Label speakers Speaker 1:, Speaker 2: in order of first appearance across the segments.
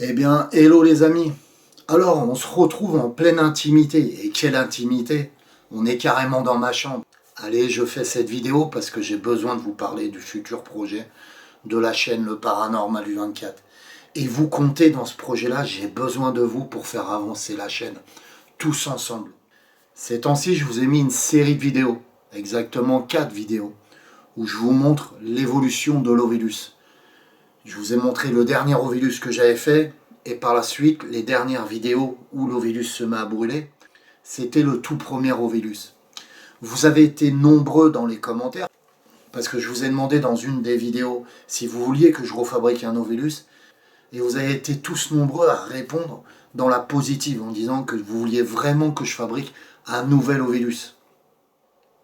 Speaker 1: Eh bien, hello les amis. Alors, on se retrouve en pleine intimité. Et quelle intimité? On est carrément dans ma chambre. Allez, je fais cette vidéo parce que j'ai besoin de vous parler du futur projet de la chaîne Le Paranormal U24. Et vous comptez dans ce projet-là, j'ai besoin de vous pour faire avancer la chaîne. Tous ensemble. Ces temps-ci, je vous ai mis une série de vidéos, exactement 4 vidéos, où je vous montre l'évolution de l'Ovilus. Je vous ai montré le dernier Ovilus que j'avais fait, et par la suite, les dernières vidéos où l'Ovilus se met à brûler, c'était le tout premier Ovilus. Vous avez été nombreux dans les commentaires, parce que je vous ai demandé dans une des vidéos si vous vouliez que je refabrique un Ovilus, et vous avez été tous nombreux à répondre dans la positive, en disant que vous vouliez vraiment que je fabrique un nouvel Ovilus.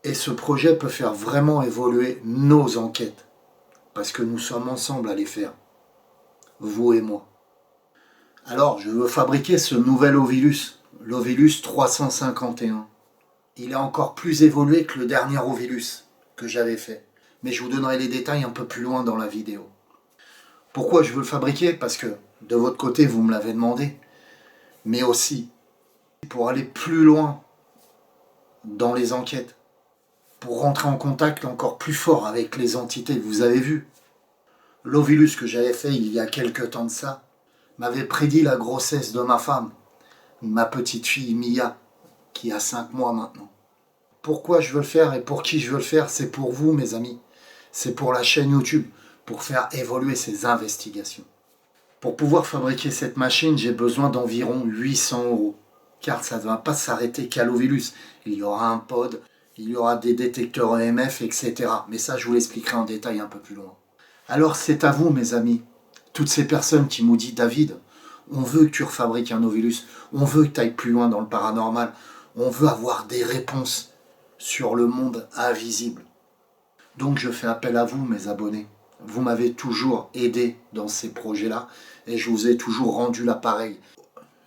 Speaker 1: Et ce projet peut faire vraiment évoluer nos enquêtes, parce que nous sommes ensemble à les faire, vous et moi. Alors, je veux fabriquer ce nouvel Ovilus, l'Ovilus 351. Il est encore plus évolué que le dernier Ovilus que j'avais fait. Mais je vous donnerai les détails un peu plus loin dans la vidéo. Pourquoi je veux le fabriquer? Parce que, de votre côté, vous me l'avez demandé. Mais aussi, pour aller plus loin dans les enquêtes. Pour rentrer en contact encore plus fort avec les entités. Vous avez vu, l'Ovilus que j'avais fait il y a quelques temps de ça, m'avait prédit la grossesse de ma femme, ma petite fille Mia, qui a 5 mois maintenant. Pourquoi je veux le faire et pour qui je veux le faire? C'est pour vous, mes amis. C'est pour la chaîne YouTube, pour faire évoluer ces investigations. Pour pouvoir fabriquer cette machine, j'ai besoin d'environ 800 €. Car ça ne va pas s'arrêter qu'à l'Ovilus. Il y aura un pod, il y aura des détecteurs EMF, etc. Mais ça, je vous l'expliquerai en détail un peu plus loin. Alors c'est à vous, mes amis. Toutes ces personnes qui m'ont dit, David, on veut que tu refabriques un Ovilus, on veut que tu ailles plus loin dans le paranormal, on veut avoir des réponses sur le monde invisible. Donc je fais appel à vous, mes abonnés. Vous m'avez toujours aidé dans ces projets-là et je vous ai toujours rendu l'appareil.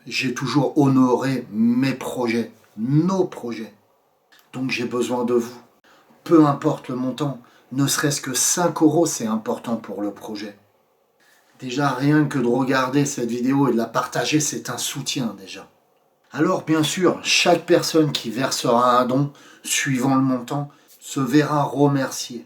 Speaker 1: J'ai toujours honoré mes projets, nos projets. Donc j'ai besoin de vous. Peu importe le montant, ne serait-ce que 5 €, c'est important pour le projet. Déjà, rien que de regarder cette vidéo et de la partager, c'est un soutien déjà. Alors, bien sûr, chaque personne qui versera un don, suivant le montant, se verra remerciée.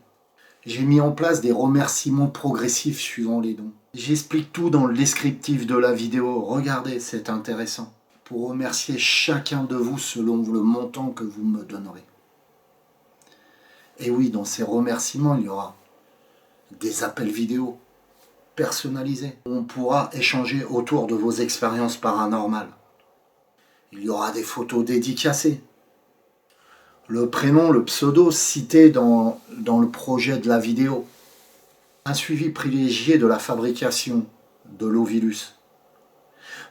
Speaker 1: J'ai mis en place des remerciements progressifs suivant les dons. J'explique tout dans le descriptif de la vidéo. Regardez, c'est intéressant. Pour remercier chacun de vous selon le montant que vous me donnerez. Et oui, dans ces remerciements, il y aura des appels vidéo personnalisés. On pourra échanger autour de vos expériences paranormales. Il y aura des photos dédicacées. Le prénom, le pseudo cité dans le projet de la vidéo. Un suivi privilégié de la fabrication de l'Ovilus.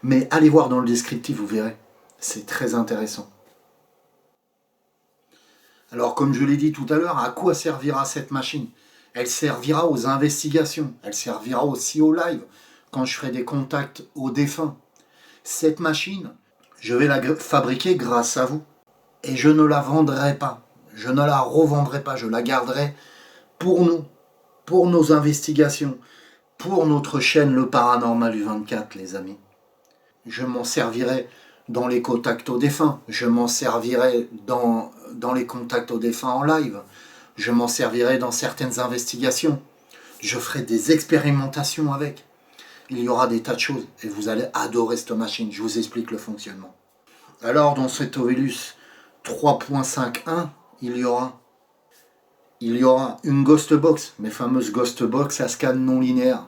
Speaker 1: Mais allez voir dans le descriptif, vous verrez. C'est très intéressant. Alors, comme je l'ai dit tout à l'heure, à quoi servira cette machine? Elle servira aux investigations. Elle servira aussi au live, quand je ferai des contacts aux défunts. Cette machine, je vais la fabriquer grâce à vous. Et je ne la vendrai pas. Je ne la revendrai pas. Je la garderai pour nous, pour nos investigations, pour notre chaîne Le Paranormal U24, les amis. Je m'en servirai dans les contacts aux défunts. Je m'en servirai dans les contacts aux défunts en live. Je m'en servirai dans certaines investigations. Je ferai des expérimentations avec. Il y aura des tas de choses et vous allez adorer cette machine. Je vous explique le fonctionnement. Alors, dans cet Ovilus 3.51, il y aura une Ghost Box, mes fameuses Ghost Box à scan non linéaire.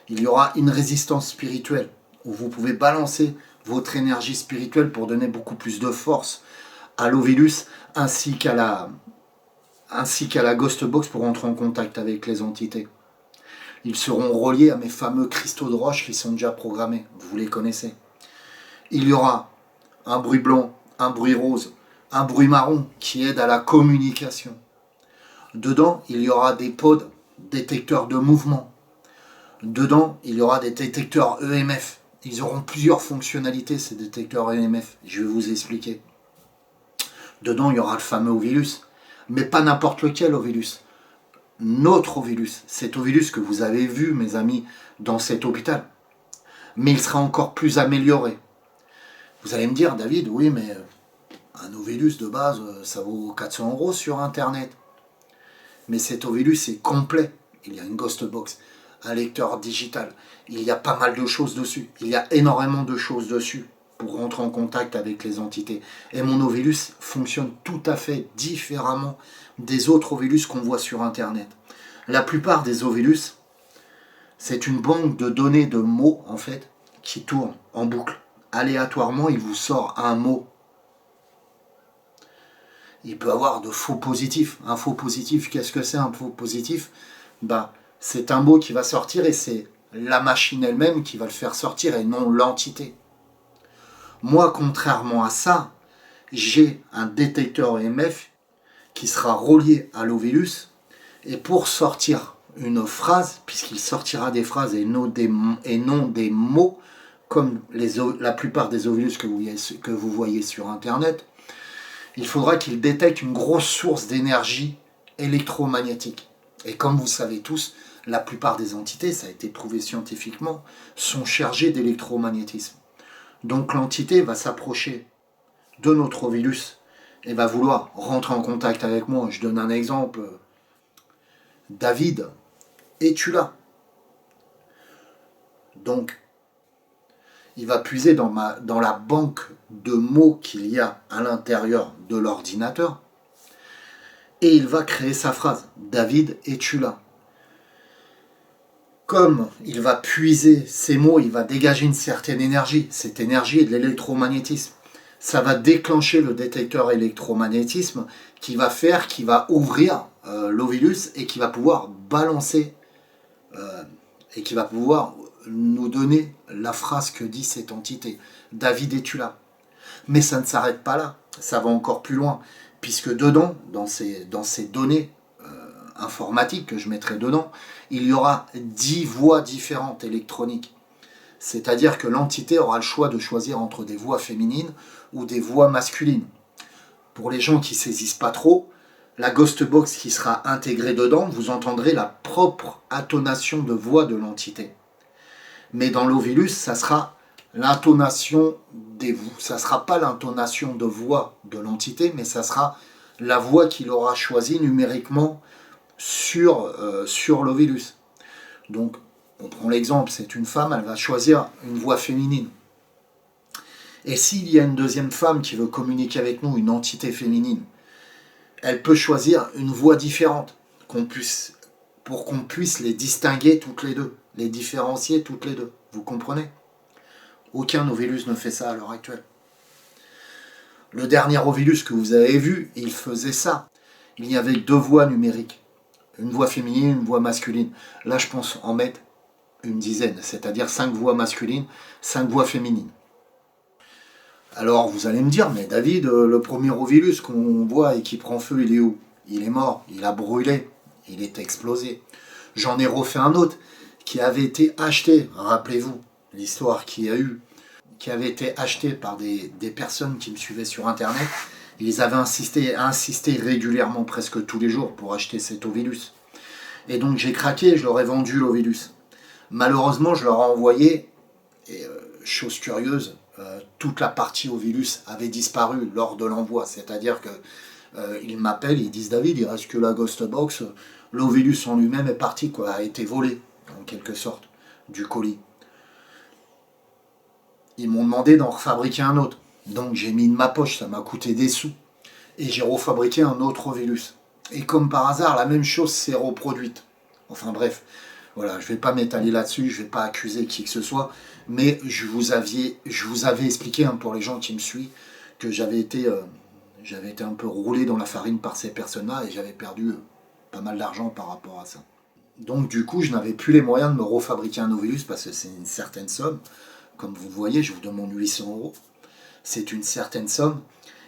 Speaker 1: Il y aura une résistance spirituelle où vous pouvez balancer votre énergie spirituelle pour donner beaucoup plus de force à l'Ovilus ainsi qu'à la Ghost Box pour entrer en contact avec les entités. Ils seront reliés à mes fameux cristaux de roche qui sont déjà programmés, vous les connaissez. Il y aura un bruit blanc, un bruit rose, un bruit marron qui aide à la communication. Dedans, il y aura des pods détecteurs de mouvement. Dedans, il y aura des détecteurs EMF. Ils auront plusieurs fonctionnalités, ces détecteurs EMF. Je vais vous expliquer. Dedans, il y aura le fameux Ovilus, mais pas n'importe lequel Ovilus. Notre Ovilus, cet Ovilus que vous avez vu, mes amis, dans cet hôpital. mais il sera encore plus amélioré. Vous allez me dire, David, oui, mais un Ovilus de base, ça vaut 400 € sur Internet. Mais cet Ovilus est complet. Il y a une Ghost Box, un lecteur digital. Il y a pas mal de choses dessus. Il y a énormément de choses dessus pour rentrer en contact avec les entités. Et mon Ovilus fonctionne tout à fait différemment des autres Ovilus qu'on voit sur Internet. La plupart des Ovilus, c'est une banque de données de mots, en fait, qui tourne en boucle. Aléatoirement, il vous sort un mot. Il peut avoir de faux positifs. Un faux positif, qu'est-ce que c'est un faux positif? C'est un mot qui va sortir et c'est la machine elle-même qui va le faire sortir et non l'entité. Moi, contrairement à ça, j'ai un détecteur EMF qui sera relié à l'Ovilus et pour sortir une phrase, puisqu'il sortira des phrases et non des mots, comme la plupart des Ovilus que vous voyez sur Internet, il faudra qu'il détecte une grosse source d'énergie électromagnétique. Et comme vous savez tous, la plupart des entités, ça a été prouvé scientifiquement, sont chargées d'électromagnétisme. Donc l'entité va s'approcher de notre Ovilus et va vouloir rentrer en contact avec moi. Je donne un exemple. David, es-tu là? Donc, il va puiser dans la banque de mots qu'il y a à l'intérieur de l'ordinateur et il va créer sa phrase. David, es-tu là? Comme il va puiser ces mots, il va dégager une certaine énergie. Cette énergie est de l'électromagnétisme. Ça va déclencher le détecteur électromagnétisme qui va ouvrir l'Ovilus et qui va pouvoir balancer et qui va pouvoir nous donner la phrase que dit cette entité. David, es-tu là? Mais ça ne s'arrête pas là, ça va encore plus loin, puisque dedans, dans ces données informatiques que je mettrai dedans, il y aura 10 voix différentes électroniques. C'est-à-dire que l'entité aura le choix de choisir entre des voix féminines ou des voix masculines. Pour les gens qui ne saisissent pas trop, la Ghost Box qui sera intégrée dedans, vous entendrez la propre intonation de voix de l'entité. Mais dans l'Ovilus, ça sera l'intonation ça sera pas l'intonation de voix de l'entité, mais ça sera la voix qu'il aura choisie numériquement sur l'Ovilus. Donc, on prend l'exemple, c'est une femme, elle va choisir une voix féminine. Et s'il y a une deuxième femme qui veut communiquer avec nous, une entité féminine, elle peut choisir une voix différente pour qu'on puisse les distinguer toutes les deux, les différencier toutes les deux. Vous comprenez? Aucun Ovilus ne fait ça à l'heure actuelle. Le dernier Ovilus que vous avez vu, il faisait ça. Il y avait 2 voix numériques. Une voix féminine, une voix masculine. Là, je pense en mettre une dizaine, c'est-à-dire 5 voix masculines, 5 voix féminines. Alors, vous allez me dire, mais David, le premier Ovilus qu'on voit et qui prend feu, il est où? Il est mort, il a brûlé, il est explosé. J'en ai refait un autre qui avait été acheté, rappelez-vous, l'histoire qu'il y a eu, qui avait été acheté par des personnes qui me suivaient sur Internet. Ils avaient insisté régulièrement, presque tous les jours, pour acheter cet Ovilus. Et donc j'ai craqué, je leur ai vendu l'Ovilus. Malheureusement, je leur ai envoyé, et chose curieuse, toute la partie Ovilus avait disparu lors de l'envoi. C'est-à-dire qu'ils m'appellent, ils disent David, il reste que la Ghost Box, l'Ovilus en lui-même est parti, a été volé, en quelque sorte, du colis. Ils m'ont demandé d'en refabriquer un autre. Donc j'ai mis de ma poche, ça m'a coûté des sous. Et j'ai refabriqué un autre Ovilus. Et comme par hasard, la même chose s'est reproduite. Enfin bref, voilà, je ne vais pas m'étaler là-dessus, je ne vais pas accuser qui que ce soit, mais je vous avais expliqué, pour les gens qui me suivent, que j'avais été un peu roulé dans la farine par ces personnes-là et j'avais perdu pas mal d'argent par rapport à ça. Donc du coup, je n'avais plus les moyens de me refabriquer un Ovilus parce que c'est une certaine somme. Comme vous le voyez, je vous demande 800 €. C'est une certaine somme.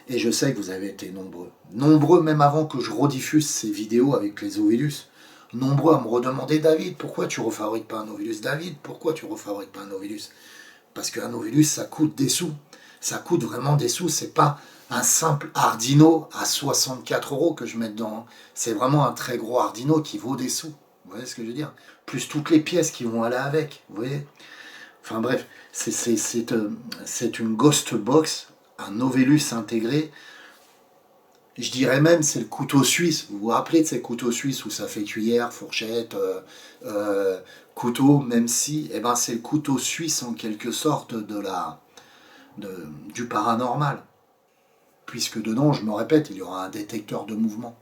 Speaker 1: Et je sais que vous avez été nombreux. Nombreux même avant que je rediffuse ces vidéos avec les Ovilus. Nombreux à me redemander David, pourquoi tu ne refabriques pas un Ovilus? David, pourquoi tu ne refabriques pas un Ovilus? Parce qu'un Ovilus, ça coûte des sous. Ça coûte vraiment des sous. C'est pas un simple Arduino à 64 € que je mets dedans. C'est vraiment un très gros Arduino qui vaut des sous. Vous voyez ce que je veux dire? Plus toutes les pièces qui vont aller avec. Vous voyez? Enfin bref, c'est une ghost box, un Ovilus intégré. Je dirais même c'est le couteau suisse. Vous vous rappelez de ces couteaux suisses où ça fait cuillère, fourchette, couteau, même si eh ben, c'est le couteau suisse en quelque sorte du paranormal. Puisque dedans, je me répète, il y aura un détecteur de mouvement.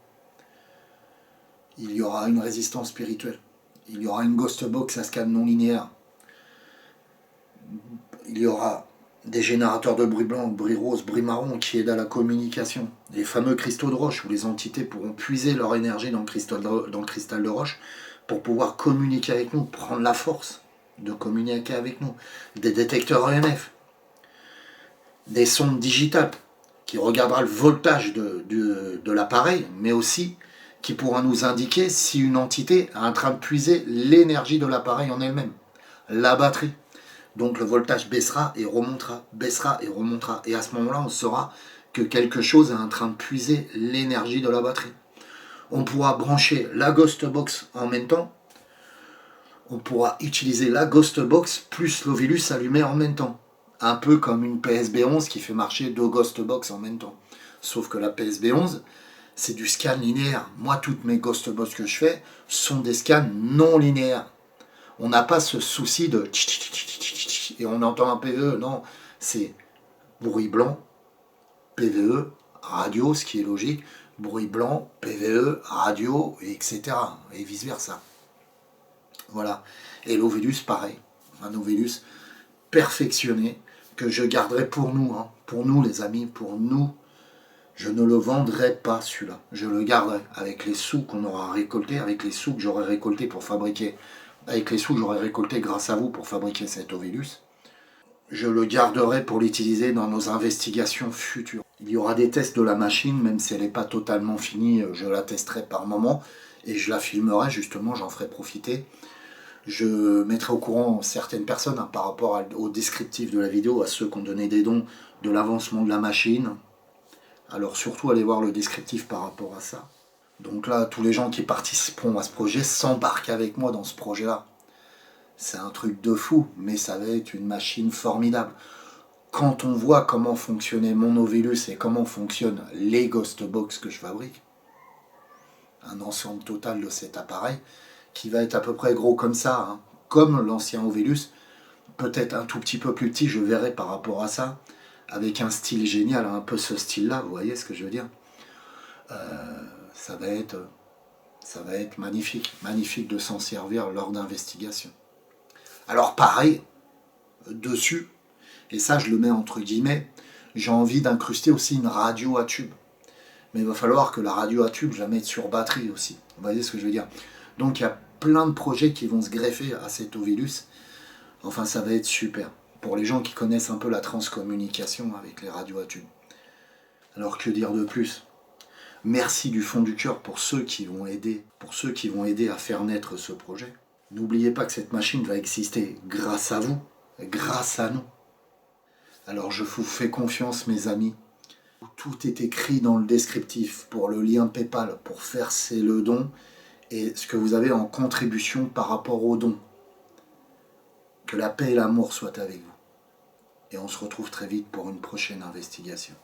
Speaker 1: Il y aura une résistance spirituelle. Il y aura une ghost box à scan non linéaire. Il y aura des générateurs de bruit blanc, bruit rose, bruit marron qui aident à la communication. Les fameux cristaux de roche où les entités pourront puiser leur énergie dans le cristal de roche pour pouvoir communiquer avec nous, prendre la force de communiquer avec nous. Des détecteurs EMF, des sondes digitales qui regardera le voltage de l'appareil, mais aussi qui pourra nous indiquer si une entité est en train de puiser l'énergie de l'appareil en elle-même, la batterie. Donc le voltage baissera et remontera, baissera et remontera. Et à ce moment-là, on saura que quelque chose est en train de puiser l'énergie de la batterie. On pourra brancher la Ghost Box en même temps. On pourra utiliser la Ghost Box plus l'Ovilus allumé en même temps. Un peu comme une PSB11 qui fait marcher deux Ghost Box en même temps. Sauf que la PSB11, c'est du scan linéaire. Moi, toutes mes Ghost Box que je fais sont des scans non linéaires. On n'a pas ce souci de et on entend un PVE, non, c'est bruit blanc, PVE, radio, ce qui est logique, bruit blanc, PVE, radio, etc. Et vice versa. Voilà. Et l'Ovilus, pareil. Un Ovilus perfectionné que je garderai pour nous, hein. Pour nous les amis, pour nous. Je ne le vendrai pas celui-là. Je le garderai avec les sous qu'on aura récoltés, avec les sous que j'aurai récoltés pour fabriquer, avec les sous que j'aurai récoltés grâce à vous pour fabriquer cet Ovilus. Je le garderai pour l'utiliser dans nos investigations futures. Il y aura des tests de la machine, même si elle n'est pas totalement finie, je la testerai par moment et je la filmerai justement, j'en ferai profiter. Je mettrai au courant certaines personnes hein, par rapport au descriptif de la vidéo, à ceux qui ont donné des dons, de l'avancement de la machine. Alors surtout allez voir le descriptif par rapport à ça. Donc là, tous les gens qui participeront à ce projet s'embarquent avec moi dans ce projet-là. C'est un truc de fou, mais ça va être une machine formidable. Quand on voit comment fonctionnait mon Ovilus et comment fonctionnent les Ghost Box que je fabrique, un ensemble total de cet appareil, qui va être à peu près gros comme ça, hein, comme l'ancien Ovilus, peut-être un tout petit peu plus petit, je verrai par rapport à ça, avec un style génial, un peu ce style-là, vous voyez ce que je veux dire. Ça va être magnifique, magnifique de s'en servir lors d'investigations. Alors pareil, dessus, et ça je le mets entre guillemets, j'ai envie d'incruster aussi une radio à tube. Mais il va falloir que la radio à tube, je la mette sur batterie aussi. Vous voyez ce que je veux dire. Donc il y a plein de projets qui vont se greffer à cet Ovilus. Enfin ça va être super. Pour les gens qui connaissent un peu la transcommunication avec les radios à tube. Alors que dire de plus? Merci du fond du cœur pour ceux qui vont aider, à faire naître ce projet. N'oubliez pas que cette machine va exister grâce à vous, grâce à nous. Alors je vous fais confiance mes amis. Tout est écrit dans le descriptif pour le lien PayPal, pour verser le don et ce que vous avez en contribution par rapport au don. Que la paix et l'amour soient avec vous. Et on se retrouve très vite pour une prochaine investigation.